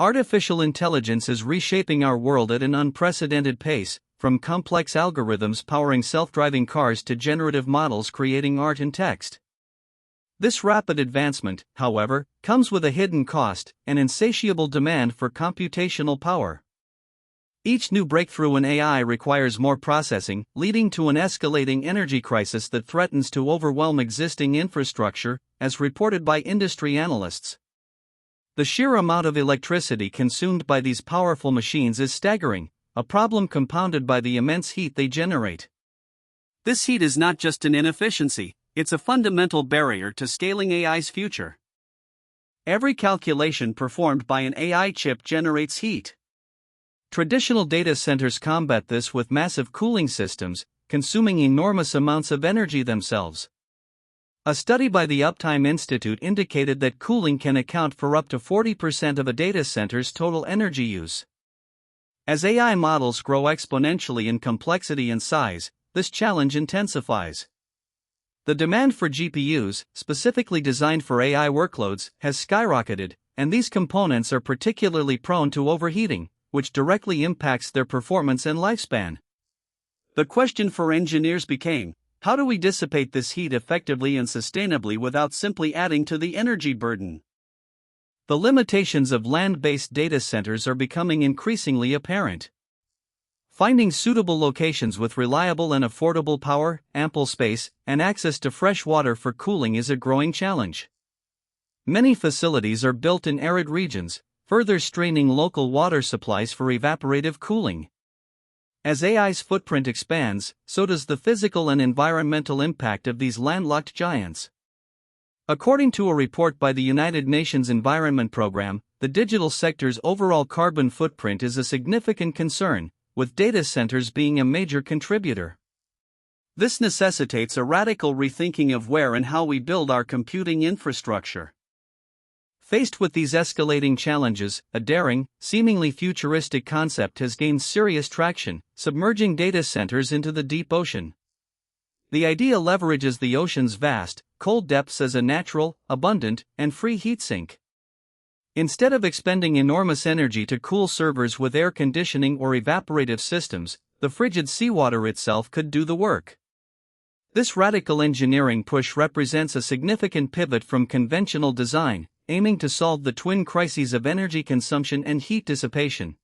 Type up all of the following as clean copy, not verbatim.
Artificial intelligence is reshaping our world at an unprecedented pace, from complex algorithms powering self-driving cars to generative models creating art and text. This rapid advancement, however, comes with a hidden cost, an insatiable demand for computational power. Each new breakthrough in AI requires more processing, leading to an escalating energy crisis that threatens to overwhelm existing infrastructure, as reported by industry analysts. The sheer amount of electricity consumed by these powerful machines is staggering, a problem compounded by the immense heat they generate. This heat is not just an inefficiency, it's a fundamental barrier to scaling AI's future. Every calculation performed by an AI chip generates heat. Traditional data centers combat this with massive cooling systems, consuming enormous amounts of energy themselves. A study by the Uptime Institute indicated that cooling can account for up to 40% of a data center's total energy use. As AI models grow exponentially in complexity and size, this challenge intensifies. The demand for GPUs, specifically designed for AI workloads, has skyrocketed, and these components are particularly prone to overheating, which directly impacts their performance and lifespan. The question for engineers became, how do we dissipate this heat effectively and sustainably without simply adding to the energy burden? The limitations of land-based data centers are becoming increasingly apparent. Finding suitable locations with reliable and affordable power, ample space, and access to fresh water for cooling is a growing challenge. Many facilities are built in arid regions, further straining local water supplies for evaporative cooling. As AI's footprint expands, so does the physical and environmental impact of these landlocked giants. According to a report by the United Nations Environment Programme, the digital sector's overall carbon footprint is a significant concern, with data centers being a major contributor. This necessitates a radical rethinking of where and how we build our computing infrastructure. Faced with these escalating challenges, a daring, seemingly futuristic concept has gained serious traction: submerging data centers into the deep ocean. The idea leverages the ocean's vast, cold depths as a natural, abundant, and free heat sink. Instead of expending enormous energy to cool servers with air conditioning or evaporative systems, the frigid seawater itself could do the work. This radical engineering push represents a significant pivot from conventional design, aiming to solve the twin crises of energy consumption and heat dissipation.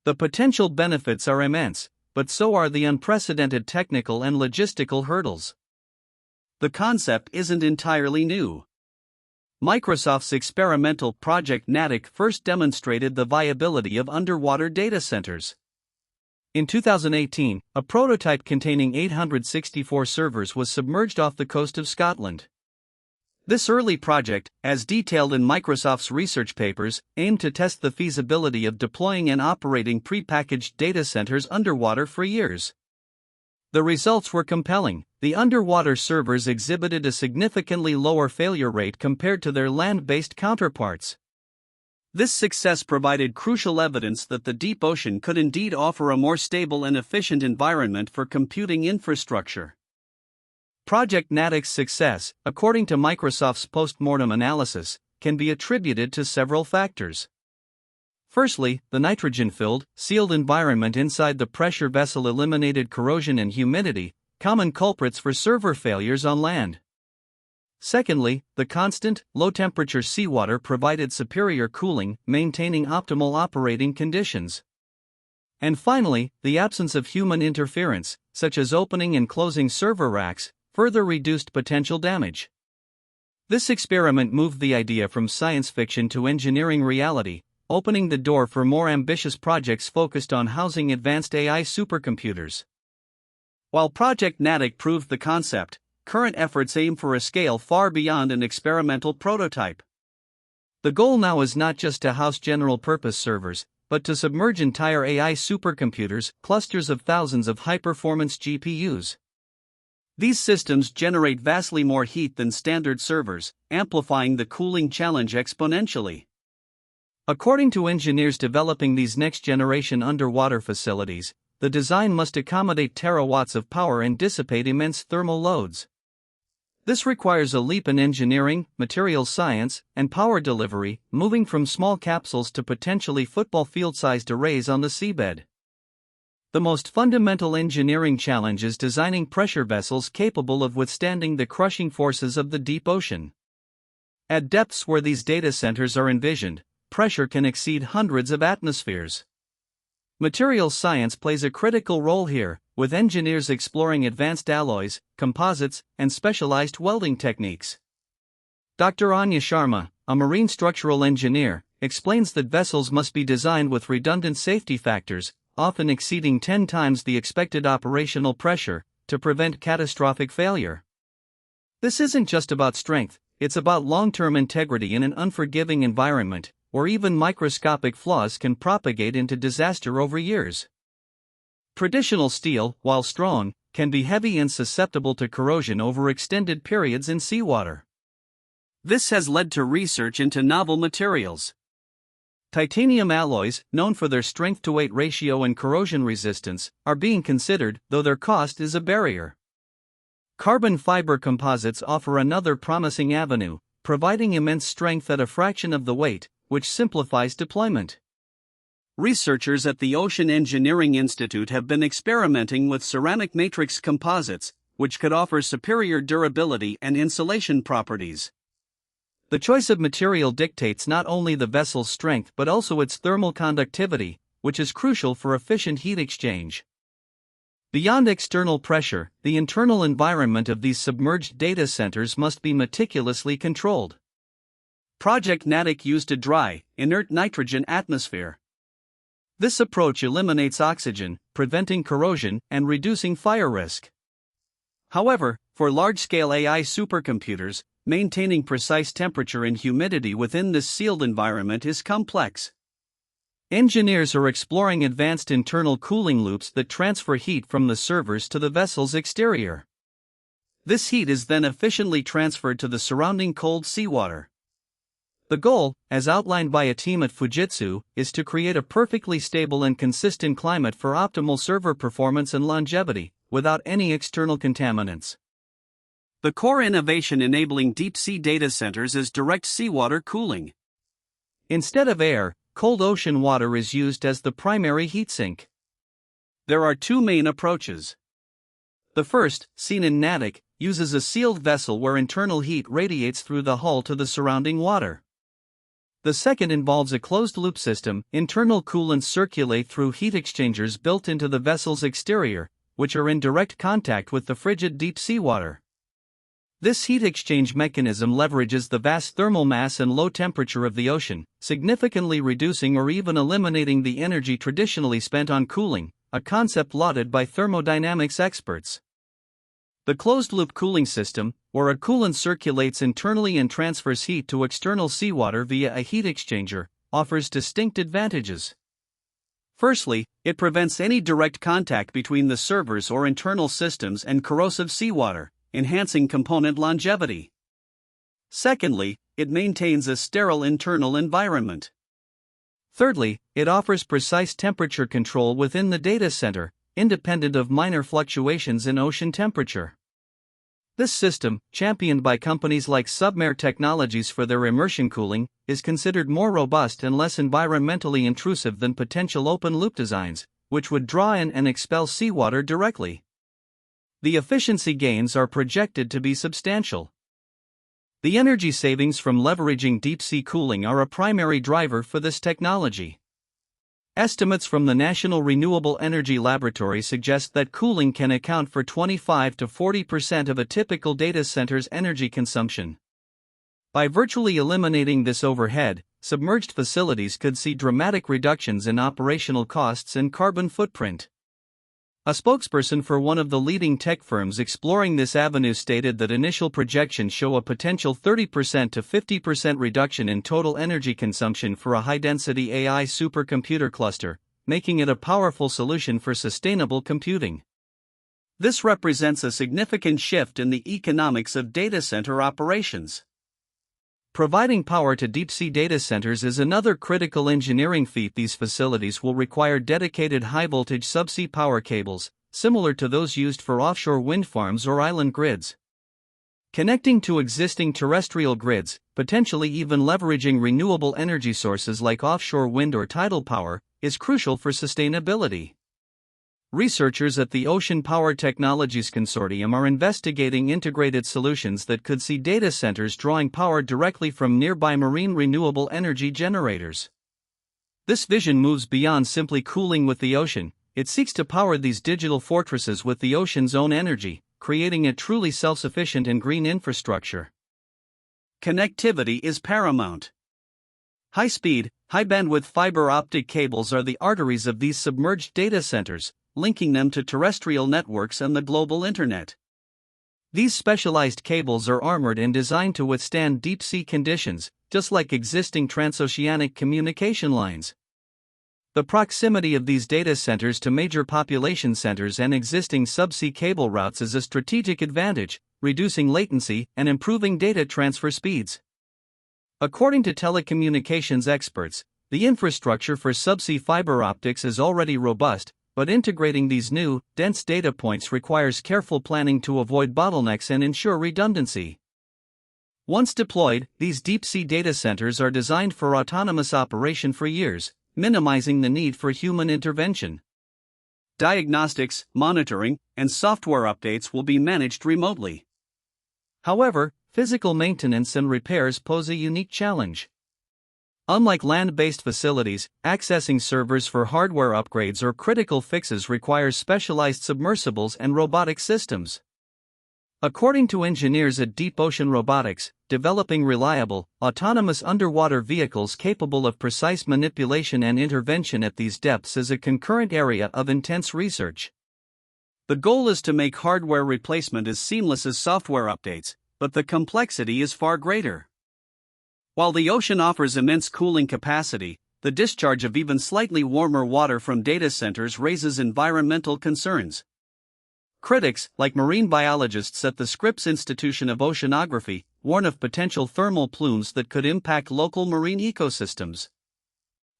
The potential benefits are immense, but so are the unprecedented technical and logistical hurdles. The concept isn't entirely new. Microsoft's experimental Project Natick first demonstrated the viability of underwater data centers. In 2018, a prototype containing 864 servers was submerged off the coast of Scotland. This early project, as detailed in Microsoft's research papers, aimed to test the feasibility of deploying and operating pre-packaged data centers underwater for years. The results were compelling. The underwater servers exhibited a significantly lower failure rate compared to their land-based counterparts. This success provided crucial evidence that the deep ocean could indeed offer a more stable and efficient environment for computing infrastructure. Project Natick's success, according to Microsoft's post-mortem analysis, can be attributed to several factors. Firstly, the nitrogen-filled, sealed environment inside the pressure vessel eliminated corrosion and humidity, common culprits for server failures on land. Secondly, the constant, low-temperature seawater provided superior cooling, maintaining optimal operating conditions. And finally, the absence of human interference, such as opening and closing server racks, further reduced potential damage. This experiment moved the idea from science fiction to engineering reality, opening the door for more ambitious projects focused on housing advanced AI supercomputers. While Project Natick proved the concept, current efforts aim for a scale far beyond an experimental prototype. The goal now is not just to house general-purpose servers, but to submerge entire AI supercomputers, clusters of thousands of high-performance GPUs. These systems generate vastly more heat than standard servers, amplifying the cooling challenge exponentially. According to engineers developing these next-generation underwater facilities, the design must accommodate terawatts of power and dissipate immense thermal loads. This requires a leap in engineering, materials science, and power delivery, moving from small capsules to potentially football field-sized arrays on the seabed. The most fundamental engineering challenge is designing pressure vessels capable of withstanding the crushing forces of the deep ocean. At depths where these data centers are envisioned, pressure can exceed hundreds of atmospheres. Materials science plays a critical role here, with engineers exploring advanced alloys, composites, and specialized welding techniques. Dr. Anya Sharma, a marine structural engineer, explains that vessels must be designed with redundant safety factors, often exceeding 10 times the expected operational pressure, to prevent catastrophic failure. This isn't just about strength, it's about long-term integrity in an unforgiving environment, where even microscopic flaws can propagate into disaster over years. Traditional steel, while strong, can be heavy and susceptible to corrosion over extended periods in seawater. This has led to research into novel materials. Titanium alloys, known for their strength-to-weight ratio and corrosion resistance, are being considered, though their cost is a barrier. Carbon fiber composites offer another promising avenue, providing immense strength at a fraction of the weight, which simplifies deployment. Researchers at the Ocean Engineering Institute have been experimenting with ceramic matrix composites, which could offer superior durability and insulation properties. The choice of material dictates not only the vessel's strength but also its thermal conductivity, which is crucial for efficient heat exchange. Beyond external pressure, the internal environment of these submerged data centers must be meticulously controlled. Project Natick used a dry, inert nitrogen atmosphere. This approach eliminates oxygen, preventing corrosion and reducing fire risk. However, for large-scale AI supercomputers, maintaining precise temperature and humidity within this sealed environment is complex. Engineers are exploring advanced internal cooling loops that transfer heat from the servers to the vessel's exterior. This heat is then efficiently transferred to the surrounding cold seawater. The goal, as outlined by a team at Fujitsu, is to create a perfectly stable and consistent climate for optimal server performance and longevity, without any external contaminants. The core innovation enabling deep-sea data centers is direct seawater cooling. Instead of air, cold ocean water is used as the primary heat sink. There are two main approaches. The first, seen in Natick, uses a sealed vessel where internal heat radiates through the hull to the surrounding water. The second involves a closed-loop system. Internal coolants circulate through heat exchangers built into the vessel's exterior, which are in direct contact with the frigid deep seawater. This heat exchange mechanism leverages the vast thermal mass and low temperature of the ocean, significantly reducing or even eliminating the energy traditionally spent on cooling, a concept lauded by thermodynamics experts. The closed-loop cooling system, where a coolant circulates internally and transfers heat to external seawater via a heat exchanger, offers distinct advantages. Firstly, it prevents any direct contact between the servers or internal systems and corrosive seawater, enhancing component longevity. Secondly, it maintains a sterile internal environment. Thirdly, it offers precise temperature control within the data center, independent of minor fluctuations in ocean temperature. This system, championed by companies like Submerged technologies for their immersion cooling, is considered more robust and less environmentally intrusive than potential open-loop designs, which would draw in and expel seawater directly. The efficiency gains are projected to be substantial. The energy savings from leveraging deep-sea cooling are a primary driver for this technology. Estimates from the National Renewable Energy Laboratory suggest that cooling can account for 25 to 40% of a typical data center's energy consumption. By virtually eliminating this overhead, submerged facilities could see dramatic reductions in operational costs and carbon footprint. A spokesperson for one of the leading tech firms exploring this avenue stated that initial projections show a potential 30% to 50% reduction in total energy consumption for a high-density AI supercomputer cluster, making it a powerful solution for sustainable computing. This represents a significant shift in the economics of data center operations. Providing power to deep-sea data centers is another critical engineering feat. These facilities will require dedicated high-voltage subsea power cables, similar to those used for offshore wind farms or island grids. Connecting to existing terrestrial grids, potentially even leveraging renewable energy sources like offshore wind or tidal power, is crucial for sustainability. Researchers at the Ocean Power Technologies Consortium are investigating integrated solutions that could see data centers drawing power directly from nearby marine renewable energy generators. This vision moves beyond simply cooling with the ocean. It seeks to power these digital fortresses with the ocean's own energy, creating a truly self-sufficient and green infrastructure. Connectivity is paramount. High-speed, high-bandwidth fiber optic cables are the arteries of these submerged data centers, linking them to terrestrial networks and the global internet. These specialized cables are armored and designed to withstand deep-sea conditions, just like existing transoceanic communication lines. The proximity of these data centers to major population centers and existing subsea cable routes is a strategic advantage, reducing latency and improving data transfer speeds. According to telecommunications experts, the infrastructure for subsea fiber optics is already robust, but integrating these new, dense data points requires careful planning to avoid bottlenecks and ensure redundancy. Once deployed, these deep-sea data centers are designed for autonomous operation for years, minimizing the need for human intervention. Diagnostics, monitoring, and software updates will be managed remotely. However, physical maintenance and repairs pose a unique challenge. Unlike land-based facilities, accessing servers for hardware upgrades or critical fixes requires specialized submersibles and robotic systems. According to engineers at Deep Ocean Robotics, developing reliable, autonomous underwater vehicles capable of precise manipulation and intervention at these depths is a concurrent area of intense research. The goal is to make hardware replacement as seamless as software updates, but the complexity is far greater. While the ocean offers immense cooling capacity, the discharge of even slightly warmer water from data centers raises environmental concerns. Critics, like marine biologists at the Scripps Institution of Oceanography, warn of potential thermal plumes that could impact local marine ecosystems.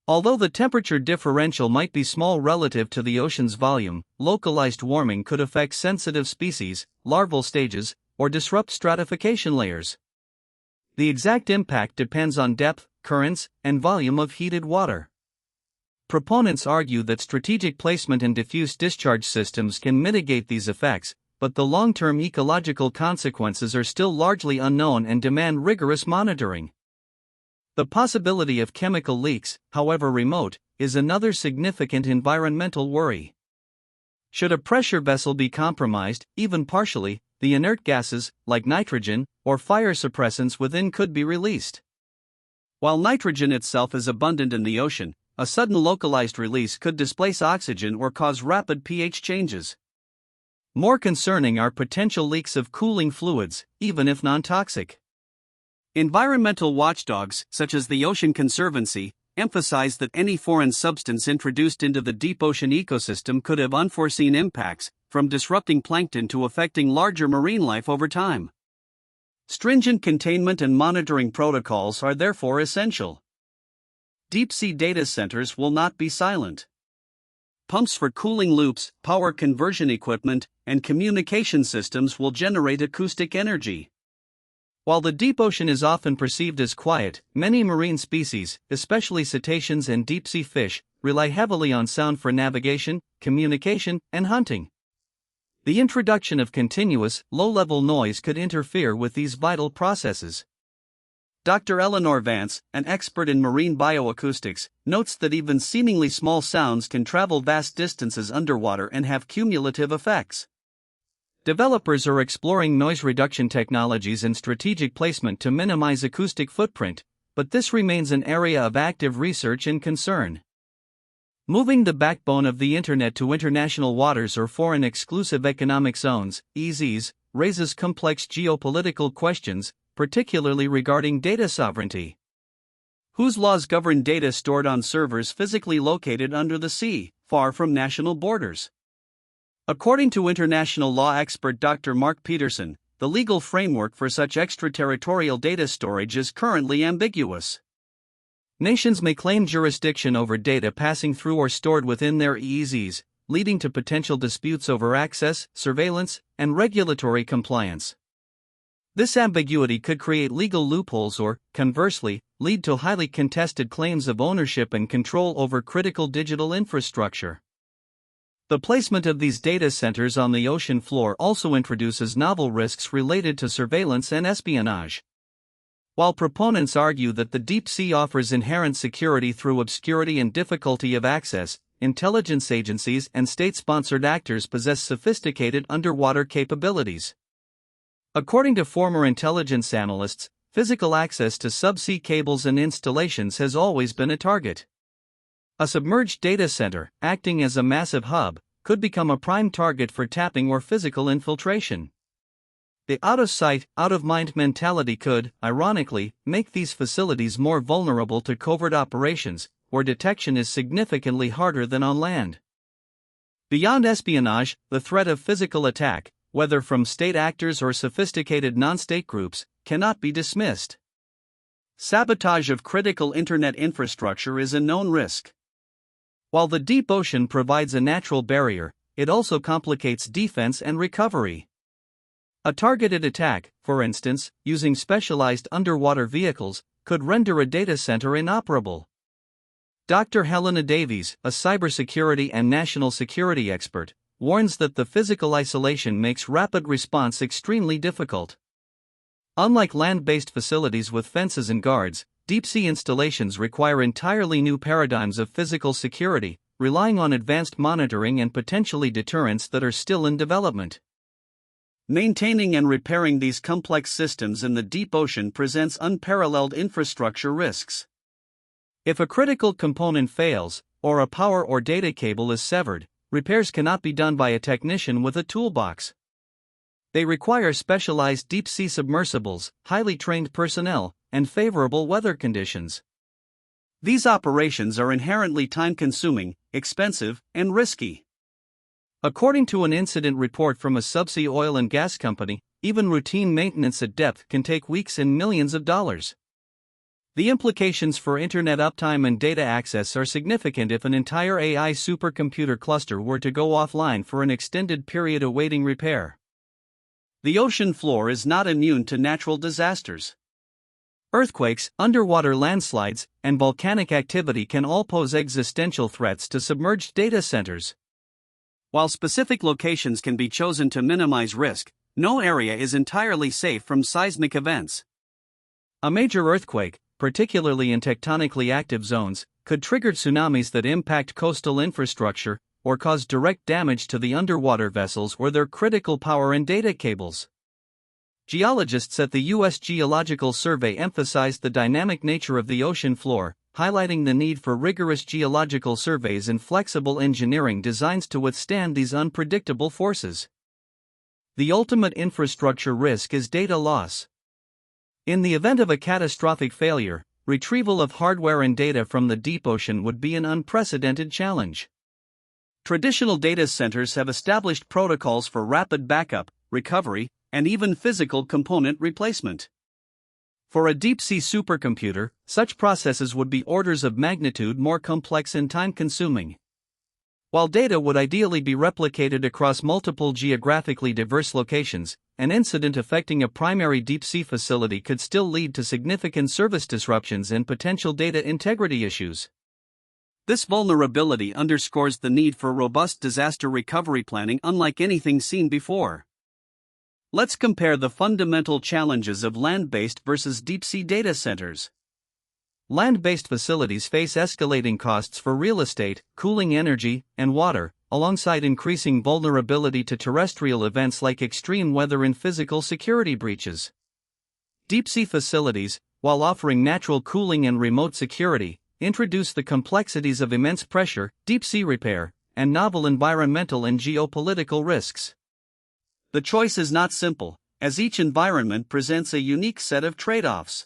Although the temperature differential might be small relative to the ocean's volume, localized warming could affect sensitive species, larval stages, or disrupt stratification layers. The exact impact depends on depth, currents, and volume of heated water. Proponents argue that strategic placement in diffuse discharge systems can mitigate these effects, but the long-term ecological consequences are still largely unknown and demand rigorous monitoring. The possibility of chemical leaks, however remote, is another significant environmental worry. Should a pressure vessel be compromised, even partially, the inert gases, like nitrogen, or fire suppressants within could be released. While nitrogen itself is abundant in the ocean, a sudden localized release could displace oxygen or cause rapid pH changes. More concerning are potential leaks of cooling fluids, even if non-toxic. Environmental watchdogs, such as the Ocean Conservancy, emphasize that any foreign substance introduced into the deep ocean ecosystem could have unforeseen impacts, from disrupting plankton to affecting larger marine life over time. Stringent containment and monitoring protocols are therefore essential. Deep-sea data centers will not be silent. Pumps for cooling loops, power conversion equipment, and communication systems will generate acoustic energy. While the deep ocean is often perceived as quiet, many marine species, especially cetaceans and deep-sea fish, rely heavily on sound for navigation, communication, and hunting. The introduction of continuous, low-level noise could interfere with these vital processes. Dr. Eleanor Vance, an expert in marine bioacoustics, notes that even seemingly small sounds can travel vast distances underwater and have cumulative effects. Developers are exploring noise reduction technologies and strategic placement to minimize acoustic footprint, but this remains an area of active research and concern. Moving the backbone of the Internet to international waters or foreign exclusive economic zones, EEZs, raises complex geopolitical questions, particularly regarding data sovereignty. Whose laws govern data stored on servers physically located under the sea, far from national borders? According to international law expert Dr. Mark Peterson, the legal framework for such extraterritorial data storage is currently ambiguous. Nations may claim jurisdiction over data passing through or stored within their EEZs, leading to potential disputes over access, surveillance, and regulatory compliance. This ambiguity could create legal loopholes or, conversely, lead to highly contested claims of ownership and control over critical digital infrastructure. The placement of these data centers on the ocean floor also introduces novel risks related to surveillance and espionage. While proponents argue that the deep sea offers inherent security through obscurity and difficulty of access, intelligence agencies and state-sponsored actors possess sophisticated underwater capabilities. According to former intelligence analysts, physical access to subsea cables and installations has always been a target. A submerged data center, acting as a massive hub, could become a prime target for tapping or physical infiltration. The out-of-sight, out-of-mind mentality could, ironically, make these facilities more vulnerable to covert operations, where detection is significantly harder than on land. Beyond espionage, the threat of physical attack, whether from state actors or sophisticated non-state groups, cannot be dismissed. Sabotage of critical internet infrastructure is a known risk. While the deep ocean provides a natural barrier, it also complicates defense and recovery. A targeted attack, for instance, using specialized underwater vehicles, could render a data center inoperable. Dr. Helena Davies, a cybersecurity and national security expert, warns that the physical isolation makes rapid response extremely difficult. Unlike land-based facilities with fences and guards, deep-sea installations require entirely new paradigms of physical security, relying on advanced monitoring and potentially deterrents that are still in development. Maintaining and repairing these complex systems in the deep ocean presents unparalleled infrastructure risks. If a critical component fails, or a power or data cable is severed, repairs cannot be done by a technician with a toolbox. They require specialized deep-sea submersibles, highly trained personnel, and favorable weather conditions. These operations are inherently time-consuming, expensive, and risky. According to an incident report from a subsea oil and gas company, even routine maintenance at depth can take weeks and millions of dollars. The implications for internet uptime and data access are significant if an entire AI supercomputer cluster were to go offline for an extended period awaiting repair. The ocean floor is not immune to natural disasters. Earthquakes, underwater landslides, and volcanic activity can all pose existential threats to submerged data centers. While specific locations can be chosen to minimize risk, no area is entirely safe from seismic events. A major earthquake, particularly in tectonically active zones, could trigger tsunamis that impact coastal infrastructure or cause direct damage to the underwater vessels or their critical power and data cables. Geologists at the U.S. Geological Survey emphasized the dynamic nature of the ocean floor, highlighting the need for rigorous geological surveys and flexible engineering designs to withstand these unpredictable forces. The ultimate infrastructure risk is data loss. In the event of a catastrophic failure, retrieval of hardware and data from the deep ocean would be an unprecedented challenge. Traditional data centers have established protocols for rapid backup, recovery, and even physical component replacement. For a deep-sea supercomputer, such processes would be orders of magnitude more complex and time-consuming. While data would ideally be replicated across multiple geographically diverse locations, an incident affecting a primary deep-sea facility could still lead to significant service disruptions and potential data integrity issues. This vulnerability underscores the need for robust disaster recovery planning unlike anything seen before. Let's compare the fundamental challenges of land-based versus deep-sea data centers. Land-based facilities face escalating costs for real estate, cooling energy, and water, alongside increasing vulnerability to terrestrial events like extreme weather and physical security breaches. Deep-sea facilities, while offering natural cooling and remote security, introduce the complexities of immense pressure, deep-sea repair, and novel environmental and geopolitical risks. The choice is not simple, as each environment presents a unique set of trade-offs.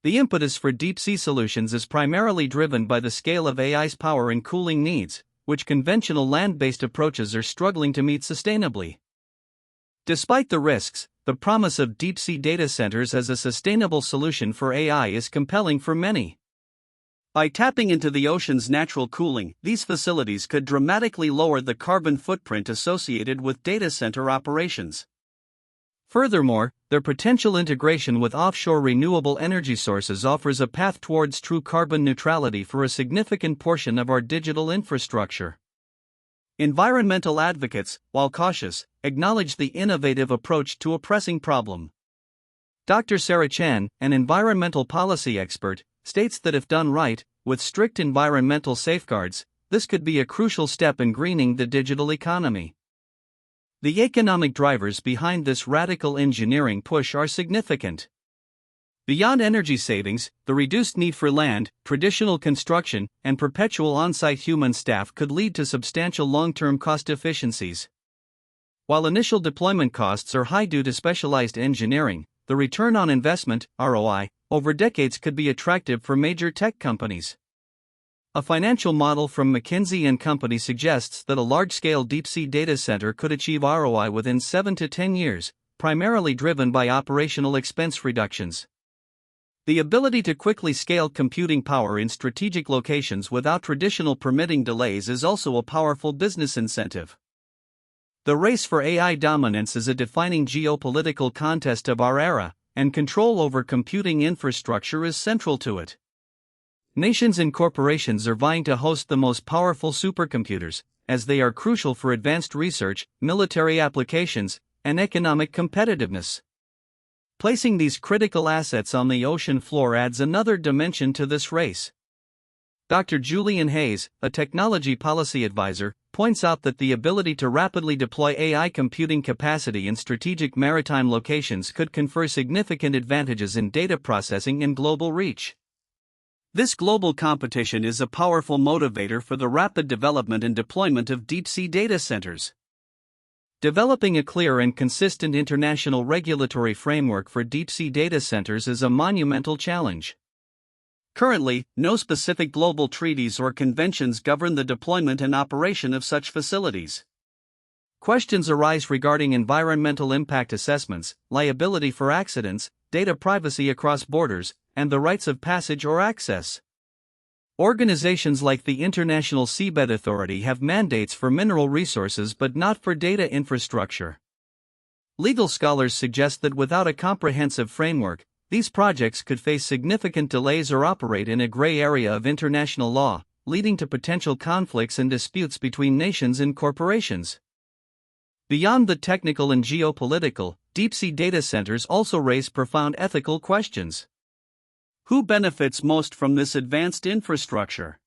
The impetus for deep-sea solutions is primarily driven by the scale of AI's power and cooling needs, which conventional land-based approaches are struggling to meet sustainably. Despite the risks, the promise of deep-sea data centers as a sustainable solution for AI is compelling for many. By tapping into the ocean's natural cooling, these facilities could dramatically lower the carbon footprint associated with data center operations. Furthermore, their potential integration with offshore renewable energy sources offers a path towards true carbon neutrality for a significant portion of our digital infrastructure. Environmental advocates, while cautious, acknowledge the innovative approach to a pressing problem. Dr. Sarah Chan, an environmental policy expert, states that if done right, with strict environmental safeguards, this could be a crucial step in greening the digital economy. The economic drivers behind this radical engineering push are significant. Beyond energy savings, the reduced need for land, traditional construction, and perpetual on-site human staff could lead to substantial long-term cost efficiencies. While initial deployment costs are high due to specialized engineering, the return on investment, ROI, over decades could be attractive for major tech companies. A financial model from McKinsey & Company suggests that a large-scale deep-sea data center could achieve ROI within 7 to 10 years, primarily driven by operational expense reductions. The ability to quickly scale computing power in strategic locations without traditional permitting delays is also a powerful business incentive. The race for AI dominance is a defining geopolitical contest of our era, and control over computing infrastructure is central to it. Nations and corporations are vying to host the most powerful supercomputers, as they are crucial for advanced research, military applications, and economic competitiveness. Placing these critical assets on the ocean floor adds another dimension to this race. Dr. Julian Hayes, a technology policy advisor, points out that the ability to rapidly deploy AI computing capacity in strategic maritime locations could confer significant advantages in data processing and global reach. This global competition is a powerful motivator for the rapid development and deployment of deep-sea data centers. Developing a clear and consistent international regulatory framework for deep-sea data centers is a monumental challenge. Currently, no specific global treaties or conventions govern the deployment and operation of such facilities. Questions arise regarding environmental impact assessments, liability for accidents, data privacy across borders, and the rights of passage or access. Organizations like the International Seabed Authority have mandates for mineral resources but not for data infrastructure. Legal scholars suggest that without a comprehensive framework, these projects could face significant delays or operate in a gray area of international law, leading to potential conflicts and disputes between nations and corporations. Beyond the technical and geopolitical, deep-sea data centers also raise profound ethical questions. Who benefits most from this advanced infrastructure?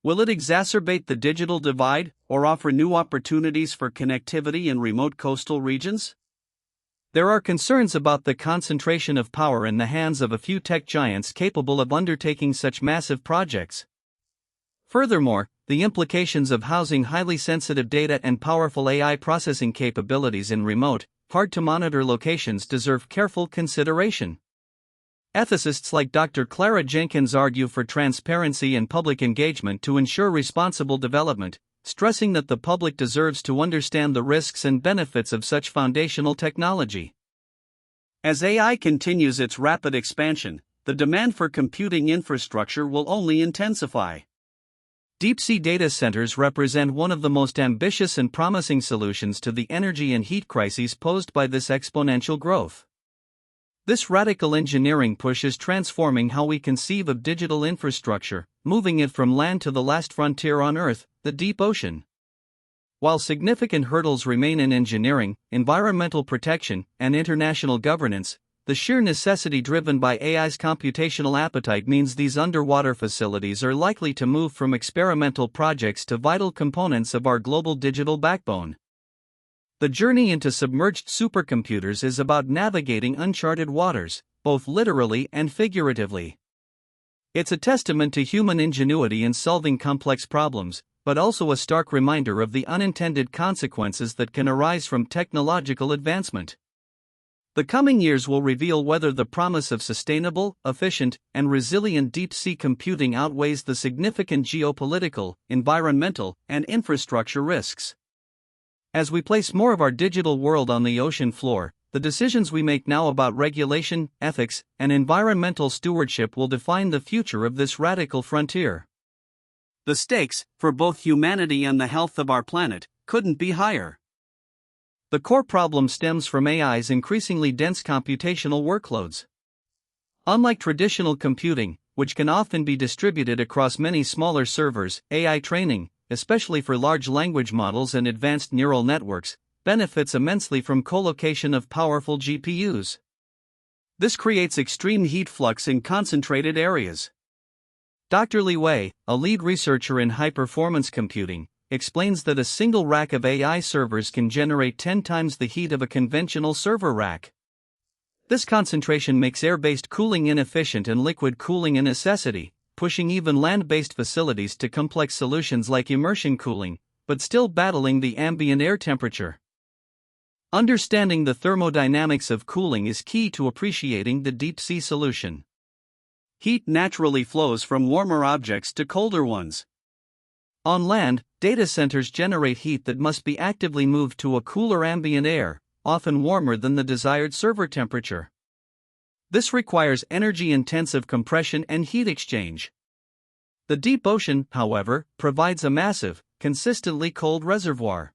Will it exacerbate the digital divide, or offer new opportunities for connectivity in remote coastal regions? There are concerns about the concentration of power in the hands of a few tech giants capable of undertaking such massive projects. Furthermore, the implications of housing highly sensitive data and powerful AI processing capabilities in remote, hard-to-monitor locations deserve careful consideration. Ethicists like Dr. Clara Jenkins argue for transparency and public engagement to ensure responsible development, stressing that the public deserves to understand the risks and benefits of such foundational technology. As AI continues its rapid expansion, the demand for computing infrastructure will only intensify. Deep-sea data centers represent one of the most ambitious and promising solutions to the energy and heat crises posed by this exponential growth. This radical engineering push is transforming how we conceive of digital infrastructure, moving it from land to the last frontier on Earth, the deep ocean. While significant hurdles remain in engineering, environmental protection, and international governance, the sheer necessity driven by AI's computational appetite means these underwater facilities are likely to move from experimental projects to vital components of our global digital backbone. The journey into submerged supercomputers is about navigating uncharted waters, both literally and figuratively. It's a testament to human ingenuity in solving complex problems, but also a stark reminder of the unintended consequences that can arise from technological advancement. The coming years will reveal whether the promise of sustainable, efficient, and resilient deep-sea computing outweighs the significant geopolitical, environmental, and infrastructure risks. As we place more of our digital world on the ocean floor, the decisions we make now about regulation, ethics, and environmental stewardship will define the future of this radical frontier. The stakes, for both humanity and the health of our planet, couldn't be higher. The core problem stems from AI's increasingly dense computational workloads. Unlike traditional computing, which can often be distributed across many smaller servers, AI training, especially for large language models and advanced neural networks, benefits immensely from co-location of powerful GPUs. This creates extreme heat flux in concentrated areas. Dr. Li Wei, a lead researcher in high-performance computing, explains that a single rack of AI servers can generate 10 times the heat of a conventional server rack. This concentration makes air-based cooling inefficient and liquid cooling a necessity, pushing even land-based facilities to complex solutions like immersion cooling, but still battling the ambient air temperature. Understanding the thermodynamics of cooling is key to appreciating the deep-sea solution. Heat naturally flows from warmer objects to colder ones. On land, data centers generate heat that must be actively moved to a cooler ambient air, often warmer than the desired server temperature. This requires energy-intensive compression and heat exchange. The deep ocean, however, provides a massive, consistently cold reservoir.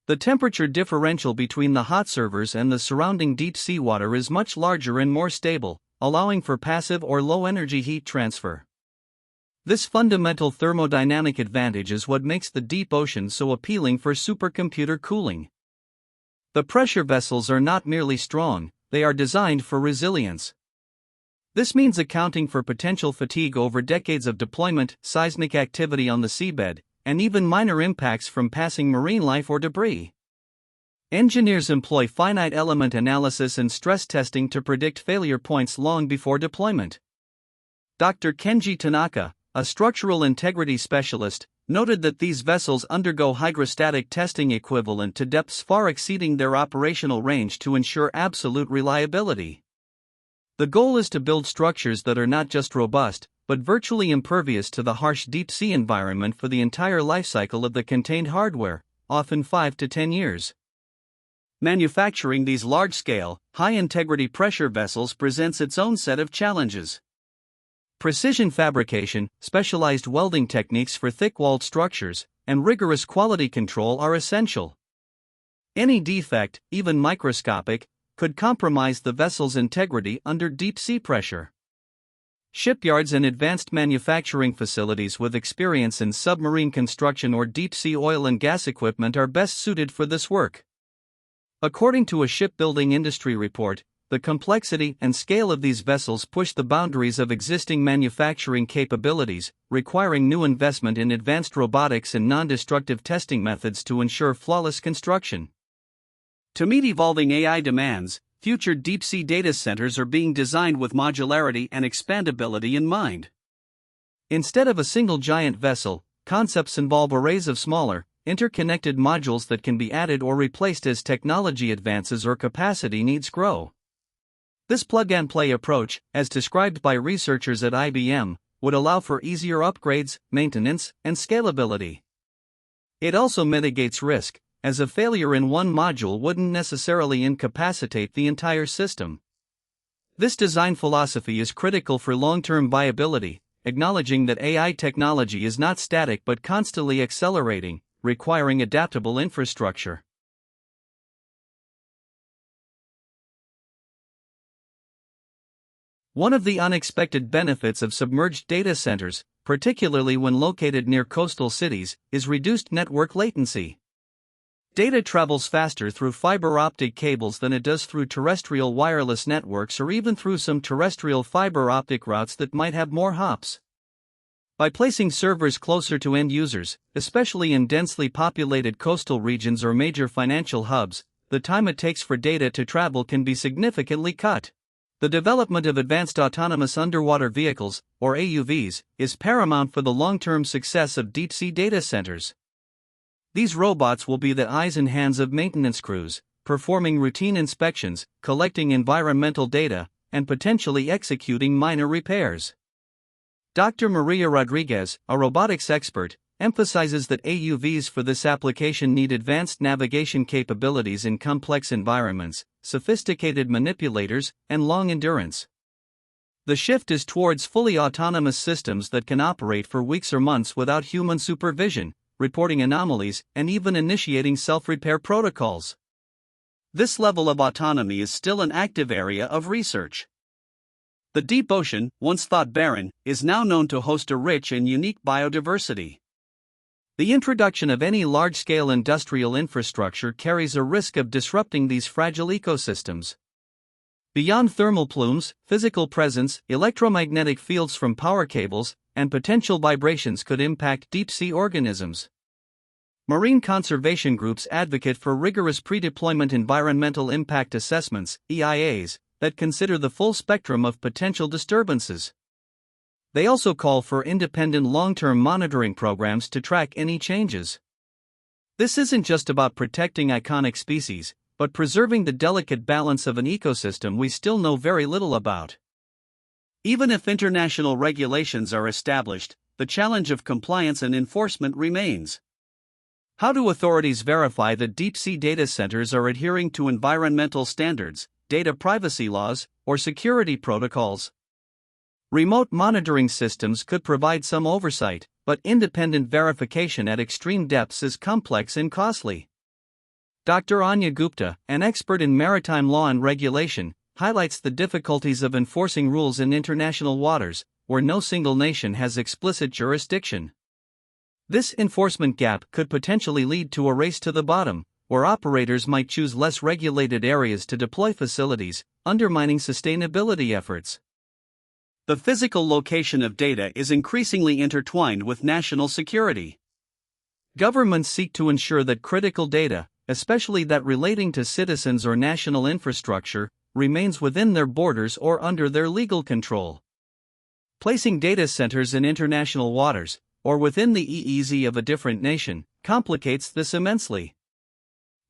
The temperature differential between the hot servers and the surrounding deep seawater is much larger and more stable, allowing for passive or low-energy heat transfer. This fundamental thermodynamic advantage is what makes the deep ocean so appealing for supercomputer cooling. The pressure vessels are not merely strong, they are designed for resilience. This means accounting for potential fatigue over decades of deployment, seismic activity on the seabed, and even minor impacts from passing marine life or debris. Engineers employ finite element analysis and stress testing to predict failure points long before deployment. Dr. Kenji Tanaka, a structural integrity specialist, noted that these vessels undergo hydrostatic testing equivalent to depths far exceeding their operational range to ensure absolute reliability. The goal is to build structures that are not just robust, but virtually impervious to the harsh deep-sea environment for the entire lifecycle of the contained hardware, often 5 to 10 years. Manufacturing these large-scale, high-integrity pressure vessels presents its own set of challenges. Precision fabrication, specialized welding techniques for thick-walled structures, and rigorous quality control are essential. Any defect, even microscopic, could compromise the vessel's integrity under deep-sea pressure. Shipyards and advanced manufacturing facilities with experience in submarine construction or deep-sea oil and gas equipment are best suited for this work. According to a shipbuilding industry report, the complexity and scale of these vessels push the boundaries of existing manufacturing capabilities, requiring new investment in advanced robotics and non-destructive testing methods to ensure flawless construction. To meet evolving AI demands, future deep-sea data centers are being designed with modularity and expandability in mind. Instead of a single giant vessel, concepts involve arrays of smaller, interconnected modules that can be added or replaced as technology advances or capacity needs grow. This plug-and-play approach, as described by researchers at IBM, would allow for easier upgrades, maintenance, and scalability. It also mitigates risk, as a failure in one module wouldn't necessarily incapacitate the entire system. This design philosophy is critical for long-term viability, acknowledging that AI technology is not static but constantly accelerating, requiring adaptable infrastructure. One of the unexpected benefits of submerged data centers, particularly when located near coastal cities, is reduced network latency. Data travels faster through fiber optic cables than it does through terrestrial wireless networks or even through some terrestrial fiber optic routes that might have more hops. By placing servers closer to end users, especially in densely populated coastal regions or major financial hubs, the time it takes for data to travel can be significantly cut. The development of advanced autonomous underwater vehicles, or AUVs, is paramount for the long-term success of deep-sea data centers. These robots will be the eyes and hands of maintenance crews, performing routine inspections, collecting environmental data, and potentially executing minor repairs. Dr. Maria Rodriguez, a robotics expert, emphasizes that AUVs for this application need advanced navigation capabilities in complex environments, sophisticated manipulators, and long endurance. The shift is towards fully autonomous systems that can operate for weeks or months without human supervision, reporting anomalies, and even initiating self-repair protocols. This level of autonomy is still an active area of research. The deep ocean, once thought barren, is now known to host a rich and unique biodiversity. The introduction of any large-scale industrial infrastructure carries a risk of disrupting these fragile ecosystems. Beyond thermal plumes, physical presence, electromagnetic fields from power cables, and potential vibrations could impact deep-sea organisms. Marine conservation groups advocate for rigorous pre-deployment environmental impact assessments, EIAs, that consider the full spectrum of potential disturbances. They also call for independent long-term monitoring programs to track any changes. This isn't just about protecting iconic species, but preserving the delicate balance of an ecosystem we still know very little about. Even if international regulations are established, the challenge of compliance and enforcement remains. How do authorities verify that deep-sea data centers are adhering to environmental standards, data privacy laws, or security protocols? Remote monitoring systems could provide some oversight, but independent verification at extreme depths is complex and costly. Dr. Anya Gupta, an expert in maritime law and regulation, highlights the difficulties of enforcing rules in international waters, where no single nation has explicit jurisdiction. This enforcement gap could potentially lead to a race to the bottom, where operators might choose less regulated areas to deploy facilities, undermining sustainability efforts. The physical location of data is increasingly intertwined with national security. Governments seek to ensure that critical data, especially that relating to citizens or national infrastructure, remains within their borders or under their legal control. Placing data centers in international waters, or within the EEZ of a different nation, complicates this immensely.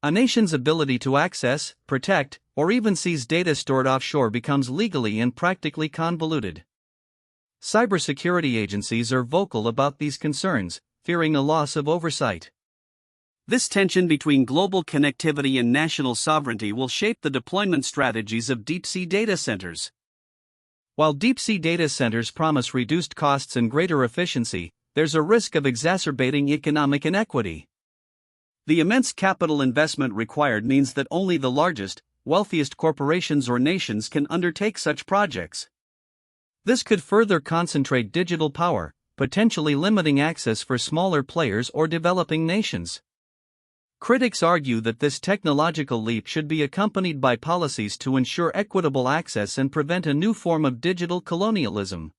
A nation's ability to access, protect, or even seize data stored offshore becomes legally and practically convoluted. Cybersecurity agencies are vocal about these concerns, fearing a loss of oversight. This tension between global connectivity and national sovereignty will shape the deployment strategies of deep-sea data centers. While deep-sea data centers promise reduced costs and greater efficiency, there's a risk of exacerbating economic inequity. The immense capital investment required means that only the largest, wealthiest corporations or nations can undertake such projects. This could further concentrate digital power, potentially limiting access for smaller players or developing nations. Critics argue that this technological leap should be accompanied by policies to ensure equitable access and prevent a new form of digital colonialism.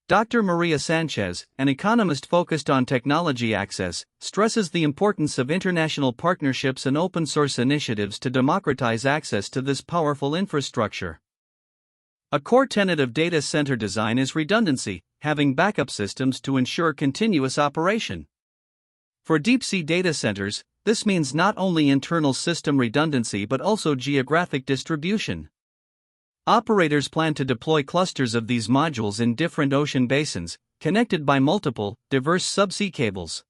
Dr. Maria Sanchez, an economist focused on technology access, stresses the importance of international partnerships and open-source initiatives to democratize access to this powerful infrastructure. A core tenet of data center design is redundancy, having backup systems to ensure continuous operation. For deep-sea data centers, this means not only internal system redundancy but also geographic distribution. Operators plan to deploy clusters of these modules in different ocean basins, connected by multiple, diverse subsea cables.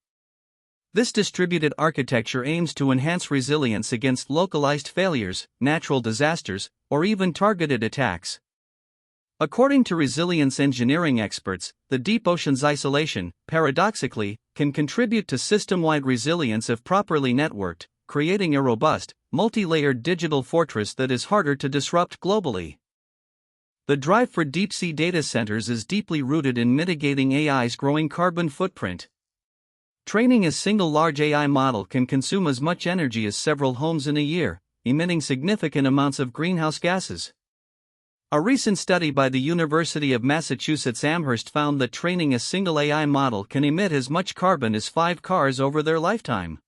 This distributed architecture aims to enhance resilience against localized failures, natural disasters, or even targeted attacks. According to resilience engineering experts, the deep ocean's isolation, paradoxically, can contribute to system-wide resilience if properly networked, creating a robust, multi-layered digital fortress that is harder to disrupt globally. The drive for deep-sea data centers is deeply rooted in mitigating AI's growing carbon footprint. Training a single large AI model can consume as much energy as several homes in a year, emitting significant amounts of greenhouse gases. A recent study by the University of Massachusetts Amherst found that training a single AI model can emit as much carbon as 5 cars over their lifetime.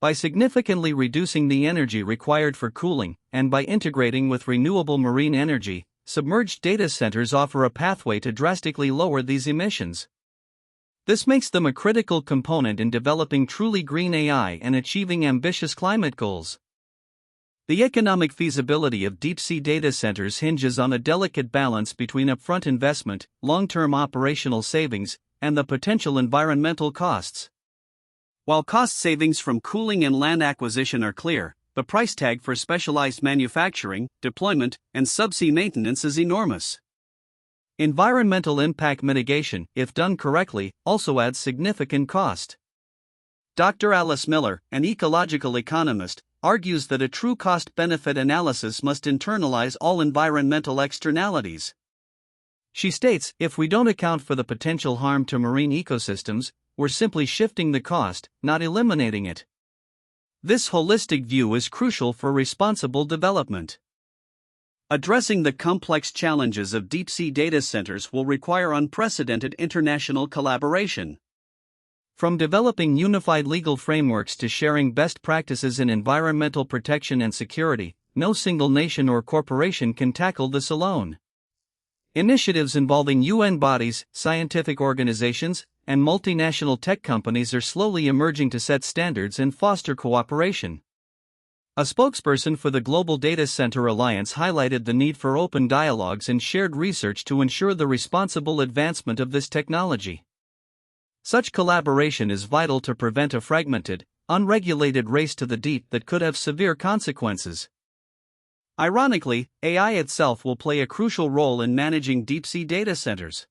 By significantly reducing the energy required for cooling, and by integrating with renewable marine energy, submerged data centers offer a pathway to drastically lower these emissions. This makes them a critical component in developing truly green AI and achieving ambitious climate goals. The economic feasibility of deep-sea data centers hinges on a delicate balance between upfront investment, long-term operational savings, and the potential environmental costs. While cost savings from cooling and land acquisition are clear, the price tag for specialized manufacturing, deployment, and subsea maintenance is enormous. Environmental impact mitigation, if done correctly, also adds significant cost. Dr. Alice Miller, an ecological economist, argues that a true cost-benefit analysis must internalize all environmental externalities. She states, if we don't account for the potential harm to marine ecosystems, we're simply shifting the cost, not eliminating it. This holistic view is crucial for responsible development. Addressing the complex challenges of deep-sea data centers will require unprecedented international collaboration. From developing unified legal frameworks to sharing best practices in environmental protection and security, no single nation or corporation can tackle this alone. Initiatives involving UN bodies, scientific organizations, and multinational tech companies are slowly emerging to set standards and foster cooperation. A spokesperson for the Global Data Center Alliance highlighted the need for open dialogues and shared research to ensure the responsible advancement of this technology. Such collaboration is vital to prevent a fragmented, unregulated race to the deep that could have severe consequences. Ironically, AI itself will play a crucial role in managing deep-sea data centers.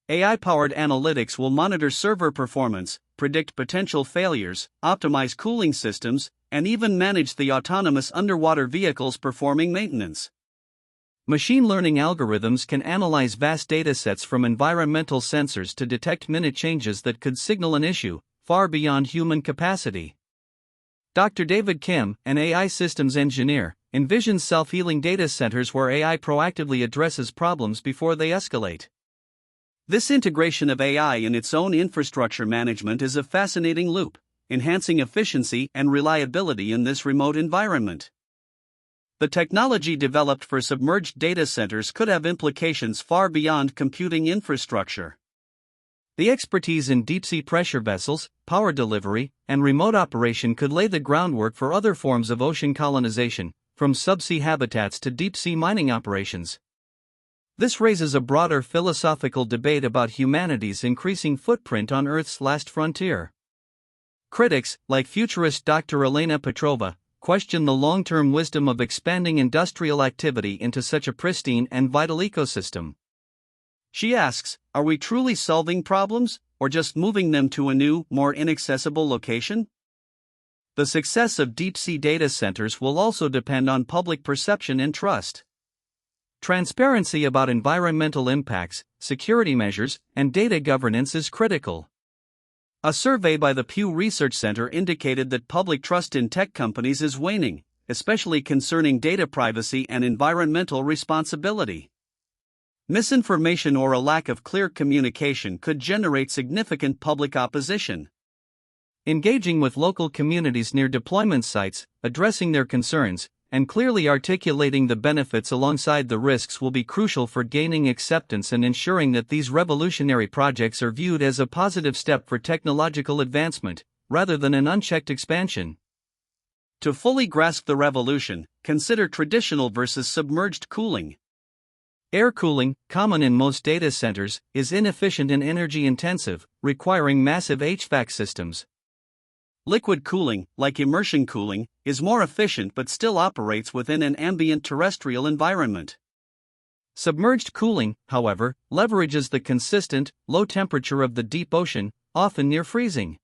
AI-powered analytics will monitor server performance, predict potential failures, optimize cooling systems, and even manage the autonomous underwater vehicles performing maintenance. Machine learning algorithms can analyze vast datasets from environmental sensors to detect minute changes that could signal an issue, far beyond human capacity. Dr. David Kim, an AI systems engineer, envisions self-healing data centers where AI proactively addresses problems before they escalate. This integration of AI in its own infrastructure management is a fascinating loop, enhancing efficiency and reliability in this remote environment. The technology developed for submerged data centers could have implications far beyond computing infrastructure. The expertise in deep-sea pressure vessels, power delivery, and remote operation could lay the groundwork for other forms of ocean colonization, from subsea habitats to deep-sea mining operations. This raises a broader philosophical debate about humanity's increasing footprint on Earth's last frontier. Critics, like futurist Dr. Elena Petrova, question the long-term wisdom of expanding industrial activity into such a pristine and vital ecosystem. She asks, are we truly solving problems, or just moving them to a new, more inaccessible location? The success of deep-sea data centers will also depend on public perception and trust. Transparency about environmental impacts, security measures, and data governance is critical. A survey by the Pew Research Center indicated that public trust in tech companies is waning, especially concerning data privacy and environmental responsibility. Misinformation or a lack of clear communication could generate significant public opposition. Engaging with local communities near deployment sites, addressing their concerns, and clearly articulating the benefits alongside the risks will be crucial for gaining acceptance and ensuring that these revolutionary projects are viewed as a positive step for technological advancement, rather than an unchecked expansion. To fully grasp the revolution, consider traditional versus submerged cooling. Air cooling, common in most data centers, is inefficient and energy-intensive, requiring massive HVAC systems. Liquid cooling, like immersion cooling, is more efficient but still operates within an ambient terrestrial environment. Submerged cooling, however, leverages the consistent, low temperature of the deep ocean, often near freezing.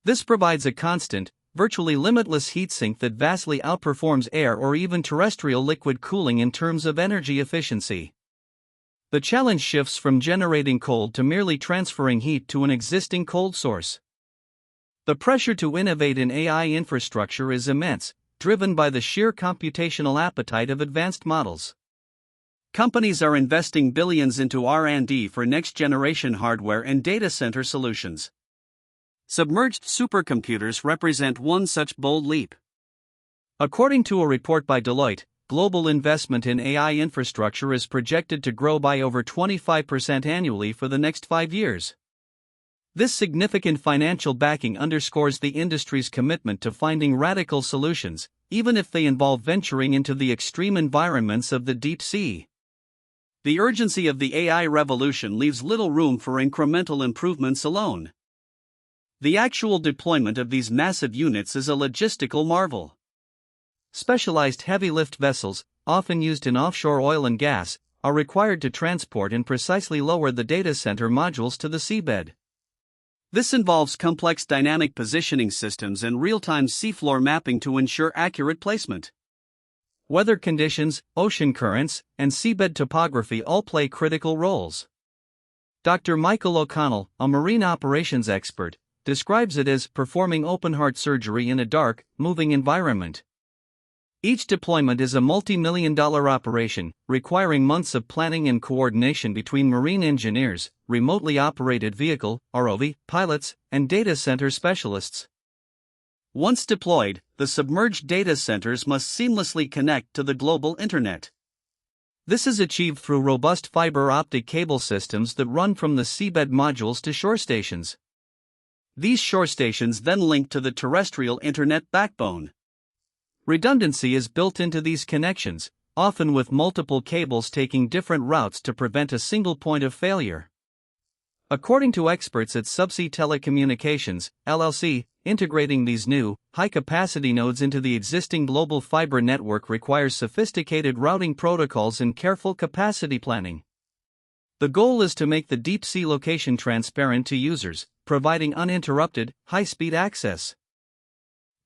This provides a constant, virtually limitless heat sink that vastly outperforms air or even terrestrial liquid cooling in terms of energy efficiency. The challenge shifts from generating cold to merely transferring heat to an existing cold source. The pressure to innovate in AI infrastructure is immense, driven by the sheer computational appetite of advanced models. Companies are investing billions into R&D for next-generation hardware and data center solutions. Submerged supercomputers represent one such bold leap. According to a report by Deloitte, global investment in AI infrastructure is projected to grow by over 25% annually for the next 5 years. This significant financial backing underscores the industry's commitment to finding radical solutions, even if they involve venturing into the extreme environments of the deep sea. The urgency of the AI revolution leaves little room for incremental improvements alone. The actual deployment of these massive units is a logistical marvel. Specialized heavy-lift vessels, often used in offshore oil and gas, are required to transport and precisely lower the data center modules to the seabed. This involves complex dynamic positioning systems and real-time seafloor mapping to ensure accurate placement. Weather conditions, ocean currents, and seabed topography all play critical roles. Dr. Michael O'Connell, a marine operations expert, describes it as performing open-heart surgery in a dark, moving environment. Each deployment is a multi-million-dollar operation, requiring months of planning and coordination between marine engineers, remotely operated vehicle (ROV) pilots, and data center specialists. Once deployed, the submerged data centers must seamlessly connect to the global internet. This is achieved through robust fiber optic cable systems that run from the seabed modules to shore stations. These shore stations then link to the terrestrial internet backbone. Redundancy is built into these connections, often with multiple cables taking different routes to prevent a single point of failure. According to experts at Subsea Telecommunications, LLC, integrating these new, high-capacity nodes into the existing global fiber network requires sophisticated routing protocols and careful capacity planning. The goal is to make the deep-sea location transparent to users, providing uninterrupted, high-speed access.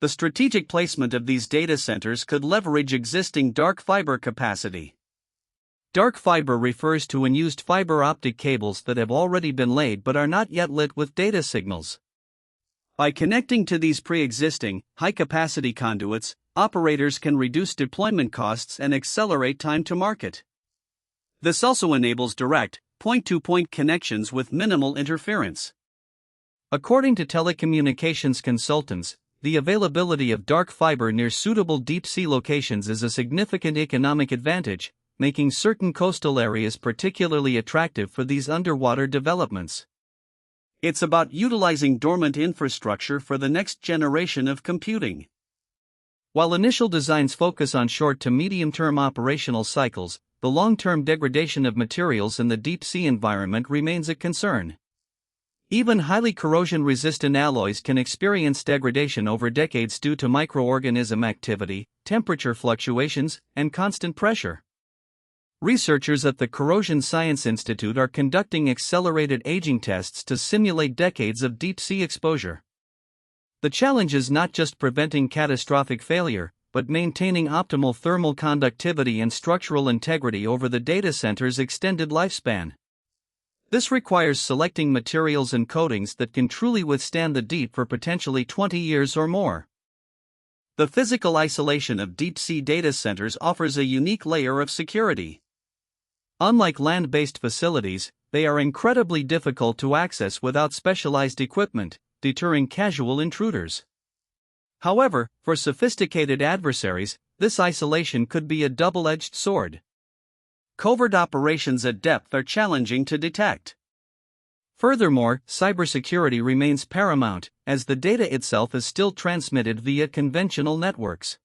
The strategic placement of these data centers could leverage existing dark fiber capacity. Dark fiber refers to unused fiber optic cables that have already been laid but are not yet lit with data signals. By connecting to these pre-existing, high-capacity conduits, operators can reduce deployment costs and accelerate time to market. This also enables direct, point-to-point connections with minimal interference. According to telecommunications consultants, the availability of dark fiber near suitable deep-sea locations is a significant economic advantage, making certain coastal areas particularly attractive for these underwater developments. It's about utilizing dormant infrastructure for the next generation of computing. While initial designs focus on short to medium-term operational cycles, the long-term degradation of materials in the deep-sea environment remains a concern. Even highly corrosion-resistant alloys can experience degradation over decades due to microorganism activity, temperature fluctuations, and constant pressure. Researchers at the Corrosion Science Institute are conducting accelerated aging tests to simulate decades of deep-sea exposure. The challenge is not just preventing catastrophic failure, but maintaining optimal thermal conductivity and structural integrity over the data center's extended lifespan. This requires selecting materials and coatings that can truly withstand the deep for potentially 20 years or more. The physical isolation of deep-sea data centers offers a unique layer of security. Unlike land-based facilities, they are incredibly difficult to access without specialized equipment, deterring casual intruders. However, for sophisticated adversaries, this isolation could be a double-edged sword. Covert operations at depth are challenging to detect. Furthermore, cybersecurity remains paramount, as the data itself is still transmitted via conventional networks.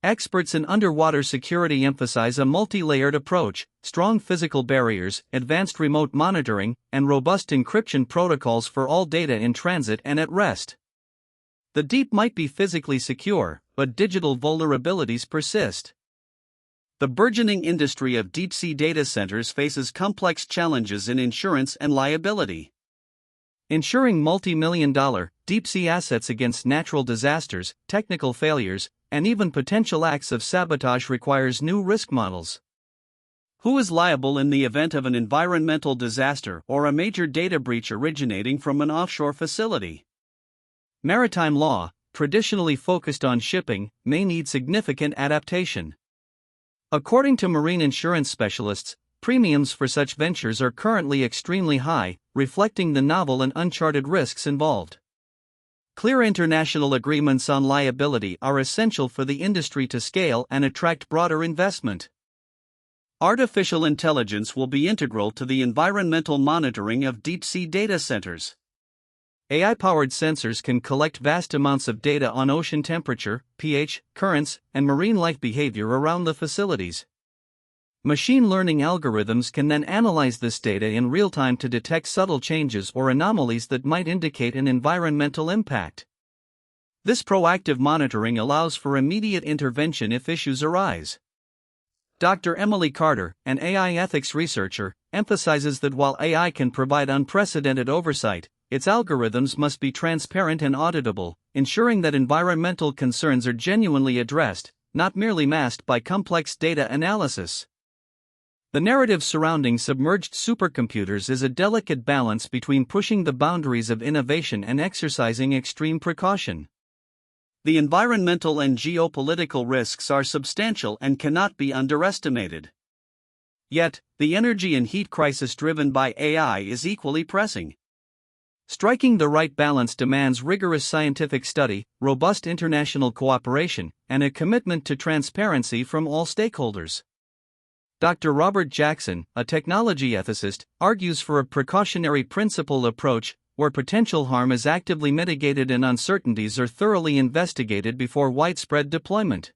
Experts in underwater security emphasize a multi-layered approach, strong physical barriers, advanced remote monitoring, and robust encryption protocols for all data in transit and at rest. The deep might be physically secure, but digital vulnerabilities persist. The burgeoning industry of deep-sea data centers faces complex challenges in insurance and liability. Ensuring multi-million-dollar, deep-sea assets against natural disasters, technical failures, and even potential acts of sabotage requires new risk models. Who is liable in the event of an environmental disaster or a major data breach originating from an offshore facility? Maritime law, traditionally focused on shipping, may need significant adaptation. According to marine insurance specialists, premiums for such ventures are currently extremely high, reflecting the novel and uncharted risks involved. Clear international agreements on liability are essential for the industry to scale and attract broader investment. Artificial intelligence will be integral to the environmental monitoring of deep-sea data centers. AI-powered sensors can collect vast amounts of data on ocean temperature, pH, currents, and marine life behavior around the facilities. Machine learning algorithms can then analyze this data in real time to detect subtle changes or anomalies that might indicate an environmental impact. This proactive monitoring allows for immediate intervention if issues arise. Dr. Emily Carter, an AI ethics researcher, emphasizes that while AI can provide unprecedented oversight, its algorithms must be transparent and auditable, ensuring that environmental concerns are genuinely addressed, not merely masked by complex data analysis. The narrative surrounding submerged supercomputers is a delicate balance between pushing the boundaries of innovation and exercising extreme precaution. The environmental and geopolitical risks are substantial and cannot be underestimated. Yet, the energy and heat crisis driven by AI is equally pressing. Striking the right balance demands rigorous scientific study, robust international cooperation, and a commitment to transparency from all stakeholders. Dr. Robert Jackson, a technology ethicist, argues for a precautionary principle approach, where potential harm is actively mitigated and uncertainties are thoroughly investigated before widespread deployment.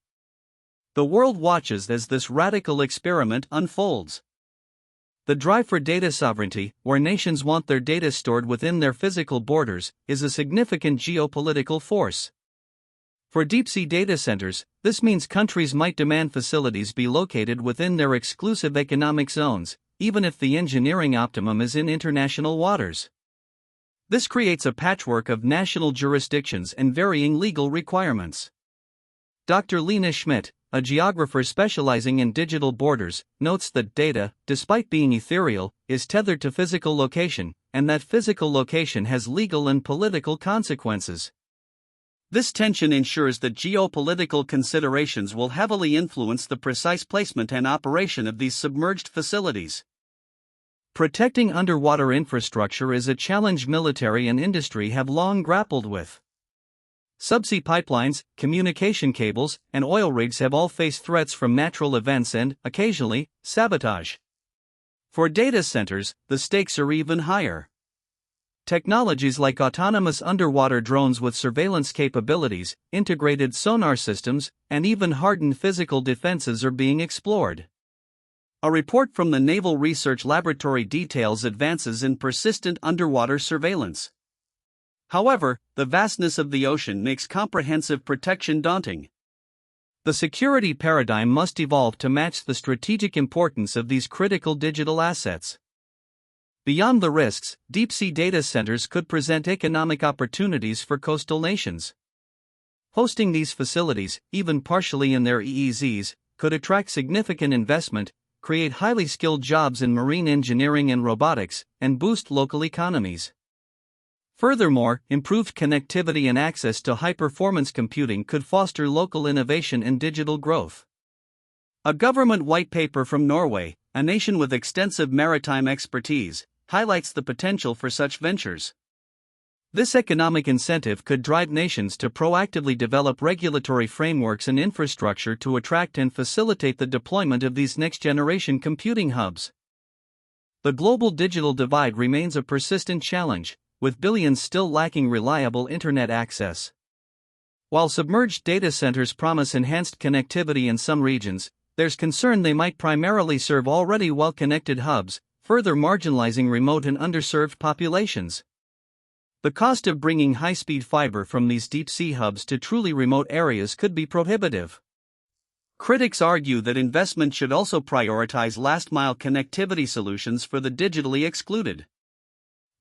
The world watches as this radical experiment unfolds. The drive for data sovereignty, where nations want their data stored within their physical borders, is a significant geopolitical force. For deep-sea data centers, this means countries might demand facilities be located within their exclusive economic zones, even if the engineering optimum is in international waters. This creates a patchwork of national jurisdictions and varying legal requirements. Dr. Lena Schmidt, a geographer specializing in digital borders, notes that data, despite being ethereal, is tethered to physical location, and that physical location has legal and political consequences. This tension ensures that geopolitical considerations will heavily influence the precise placement and operation of these submerged facilities. Protecting underwater infrastructure is a challenge military and industry have long grappled with. Subsea pipelines, communication cables, and oil rigs have all faced threats from natural events and, occasionally, sabotage. For data centers, the stakes are even higher. Technologies like autonomous underwater drones with surveillance capabilities, integrated sonar systems, and even hardened physical defenses are being explored. A report from the Naval Research Laboratory details advances in persistent underwater surveillance. However, the vastness of the ocean makes comprehensive protection daunting. The security paradigm must evolve to match the strategic importance of these critical digital assets. Beyond the risks, deep-sea data centers could present economic opportunities for coastal nations. Hosting these facilities, even partially in their EEZs, could attract significant investment, create highly skilled jobs in marine engineering and robotics, and boost local economies. Furthermore, improved connectivity and access to high-performance computing could foster local innovation and digital growth. A government white paper from Norway, a nation with extensive maritime expertise, highlights the potential for such ventures. This economic incentive could drive nations to proactively develop regulatory frameworks and infrastructure to attract and facilitate the deployment of these next-generation computing hubs. The global digital divide remains a persistent challenge, with billions still lacking reliable internet access. While submerged data centers promise enhanced connectivity in some regions, there's concern they might primarily serve already well-connected hubs, further marginalizing remote and underserved populations. The cost of bringing high-speed fiber from these deep-sea hubs to truly remote areas could be prohibitive. Critics argue that investment should also prioritize last-mile connectivity solutions for the digitally excluded.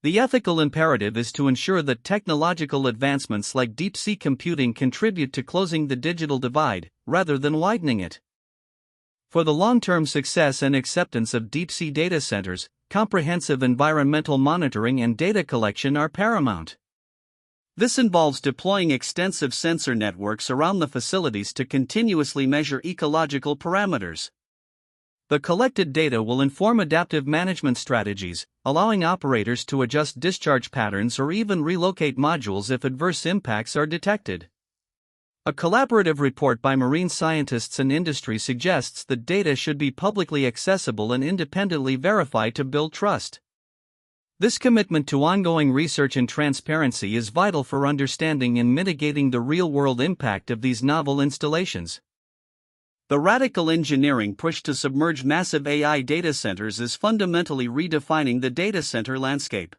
The ethical imperative is to ensure that technological advancements like deep-sea computing contribute to closing the digital divide, rather than widening it. For the long-term success and acceptance of deep-sea data centers, comprehensive environmental monitoring and data collection are paramount. This involves deploying extensive sensor networks around the facilities to continuously measure ecological parameters. The collected data will inform adaptive management strategies, allowing operators to adjust discharge patterns or even relocate modules if adverse impacts are detected. A collaborative report by marine scientists and industry suggests that data should be publicly accessible and independently verified to build trust. This commitment to ongoing research and transparency is vital for understanding and mitigating the real-world impact of these novel installations. The radical engineering push to submerge massive AI data centers is fundamentally redefining the data center landscape.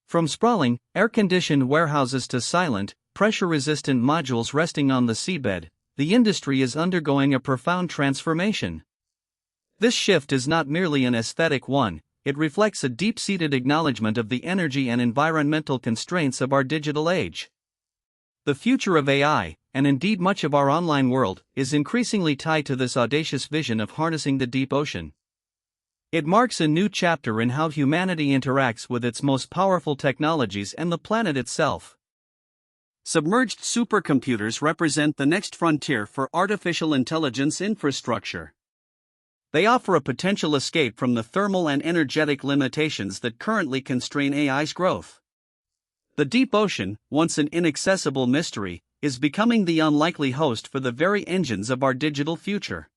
From sprawling, air-conditioned warehouses to silent, pressure-resistant modules resting on the seabed, the industry is undergoing a profound transformation. This shift is not merely an aesthetic one, it reflects a deep-seated acknowledgement of the energy and environmental constraints of our digital age. The future of AI, and indeed much of our online world, is increasingly tied to this audacious vision of harnessing the deep ocean. It marks a new chapter in how humanity interacts with its most powerful technologies and the planet itself. Submerged supercomputers represent the next frontier for artificial intelligence infrastructure. They offer a potential escape from the thermal and energetic limitations that currently constrain AI's growth. The deep ocean, once an inaccessible mystery, is becoming the unlikely host for the very engines of our digital future.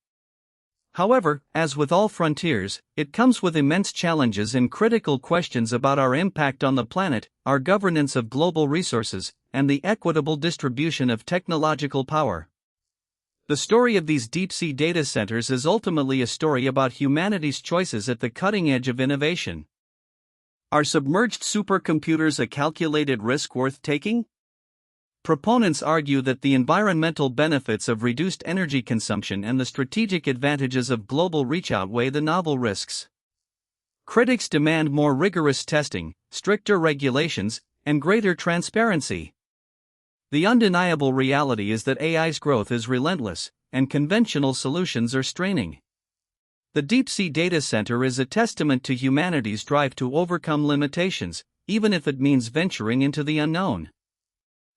However, as with all frontiers, it comes with immense challenges and critical questions about our impact on the planet, our governance of global resources, and the equitable distribution of technological power. The story of these deep-sea data centers is ultimately a story about humanity's choices at the cutting edge of innovation. Are submerged supercomputers a calculated risk worth taking? Proponents argue that the environmental benefits of reduced energy consumption and the strategic advantages of global reach outweigh the novel risks. Critics demand more rigorous testing, stricter regulations, and greater transparency. The undeniable reality is that AI's growth is relentless, and conventional solutions are straining. The deep-sea data center is a testament to humanity's drive to overcome limitations, even if it means venturing into the unknown.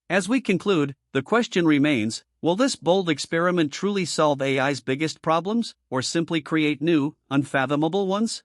As we conclude, the question remains, will this bold experiment truly solve AI's biggest problems, or simply create new, unfathomable ones?